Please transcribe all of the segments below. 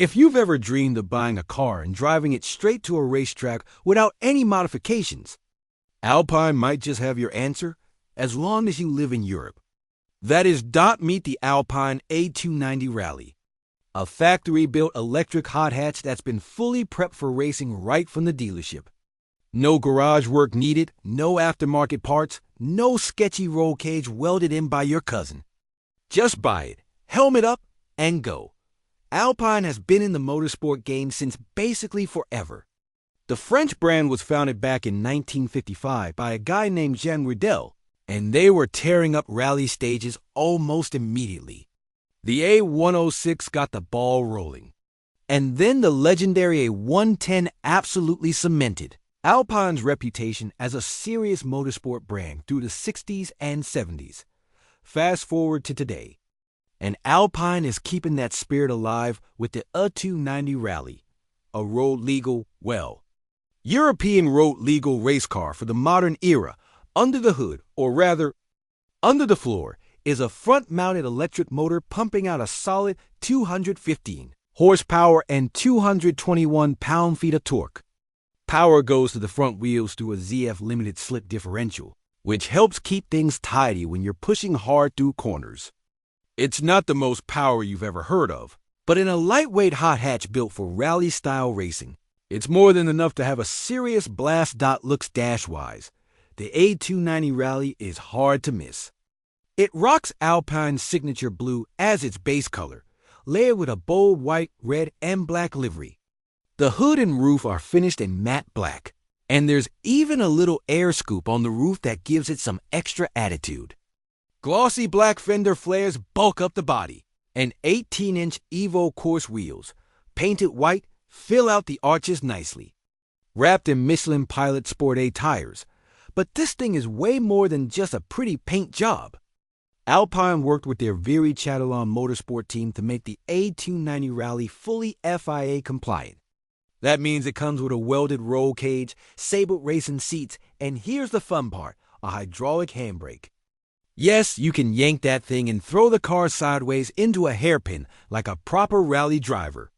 If you've ever dreamed of buying a car and driving it straight to a racetrack without any modifications, Alpine might just have your answer as long as you live in Europe. That is, meet the Alpine A290 Rallye, a factory-built electric hot hatch that's been fully prepped for racing right from the dealership. No garage work needed, no aftermarket parts, no sketchy roll cage welded in by your cousin. Just buy it, helmet up, and go. Alpine has been in the motorsport game since basically forever. The French brand was founded back in 1955 by a guy named Jean Riddell, and they were tearing up rally stages almost immediately. The A106 got the ball rolling, and then the legendary A110 absolutely cemented Alpine's reputation as a serious motorsport brand through the 60s and 70s. Fast forward to today, and Alpine is keeping that spirit alive with the A290 Rallye, a road-legal, European road-legal race car for the modern era. Under the hood, or rather, under the floor, is a front-mounted electric motor pumping out a solid 215 horsepower and 221 pound-feet of torque. Power goes to the front wheels through a ZF limited slip differential, which helps keep things tidy when you're pushing hard through corners. It's not the most power you've ever heard of, but in a lightweight hot hatch built for rally-style racing, it's more than enough to have a serious blast. Looks dash-wise, the A290 Rallye is hard to miss. It rocks Alpine's signature blue as its base color, layered with a bold white, red, and black livery. The hood and roof are finished in matte black, and there's even a little air scoop on the roof that gives it some extra attitude. Glossy black fender flares bulk up the body, and 18-inch Evo course wheels, painted white, fill out the arches nicely. Wrapped in Michelin Pilot Sport A tires, but this thing is way more than just a pretty paint job. Alpine worked with their Viry Chatillon Motorsport team to make the A290 Rallye fully FIA compliant. That means it comes with a welded roll cage, Sabre racing seats, and here's the fun part, a hydraulic handbrake. Yes, you can yank that thing and throw the car sideways into a hairpin like a proper rally driver.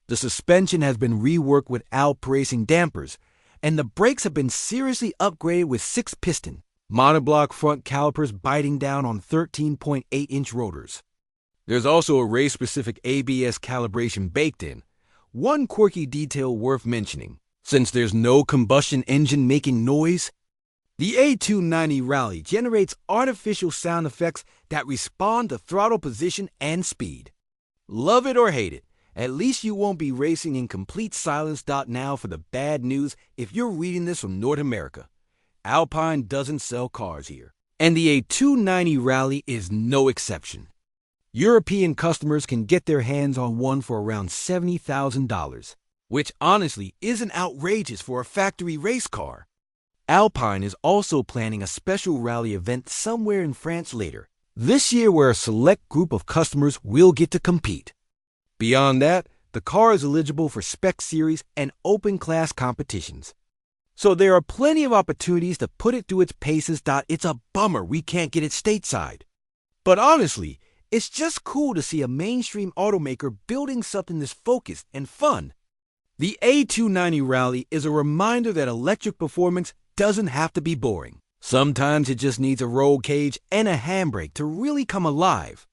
The suspension has been reworked with Alp Racing dampers, and the brakes have been seriously upgraded with six-piston, monoblock front calipers biting down on 13.8-inch rotors. There's also a race-specific ABS calibration baked in. One quirky detail worth mentioning, since there's no combustion engine making noise, the A290 Rallye generates artificial sound effects that respond to throttle position and speed. Love it or hate it, at least you won't be racing in complete silence. Now for the bad news if you're reading this from North America. Alpine doesn't sell cars here, and the A290 Rallye is no exception. European customers can get their hands on one for around $70,000, which honestly isn't outrageous for a factory race car. Alpine is also planning a special rally event somewhere in France later this year where a select group of customers will get to compete. Beyond that, the car is eligible for spec series and open class competitions. So there are plenty of opportunities to put it through its paces. It's a bummer we can't get it stateside. But honestly, it's just cool to see a mainstream automaker building something this focused and fun. The A290 Rallye is a reminder that electric performance doesn't have to be boring. Sometimes it just needs a roll cage and a handbrake to really come alive.